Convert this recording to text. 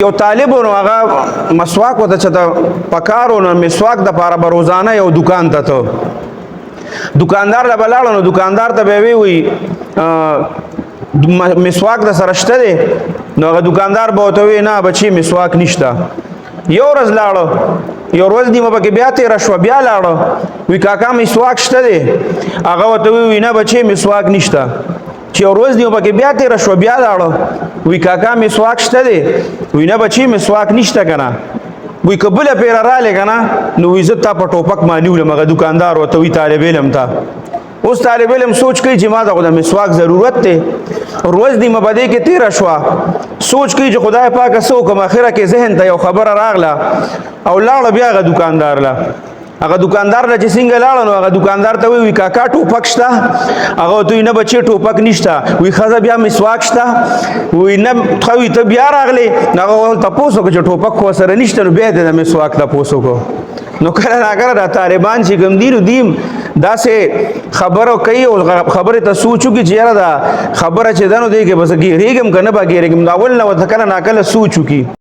یو طالب نو هغه مسواک وته چې پکارو نو مسواک د پاره به روزانه یو دکان ته ته دکاندار له بلاړو نو دکاندار ته به وی مسواک د سره شته دی نو هغه دکاندار به ورته وی نه بچي مسواک نشته یو ورځ لاړو یو ورځ نیمه پکې بیا تېره شوه بیا لاړو وی کاکا مسواک شته دی هغه ورته وی نه بچي مسواک نشته چې یو ورځ نیمه پکې بیا تېره شوه بیا لاړو وی کاکا مسواک شته دی وی نه بچي مسواک نشته که نه وی که بله پیره رالی که نه نو وی زه تا په ټوپک مانیولم هغه دکاندار ورته وی طالب علم ته اوس طالب علم سوچ کوي چې ما ته خو د مسواک ضرورت دی ورځ نیمه په دې کې تېره شوه سوچ کوي چې خدای پاکه څه وکړم اخره کې ذهن ته یو خبره راغله او لاړه بیا هغه دکاندار له هغه دکاندار له چې څنګه لاړه نو هغه دکاندار ته وی کاکا ټوپک شته هغه ورته نه بچې ټوپک نشته وی ښځه بیا مسواک شته وی نه ښه وي ته بیا راغلې نو هغه تپوس وکړو چې ټوپک خو سره نشته نو بیا د مسواک تپوس وکړو نو کله ناکله دا طالبان چې کوم دي نو دیم داسې خبرو کوي او خبرې ته سوچ وکړي چې یاره دا خبره چې ده نو دی کې بس ګېرېږم که نه به ګېرېږم دا اول نه ورته کله ناکله سوچ وکړي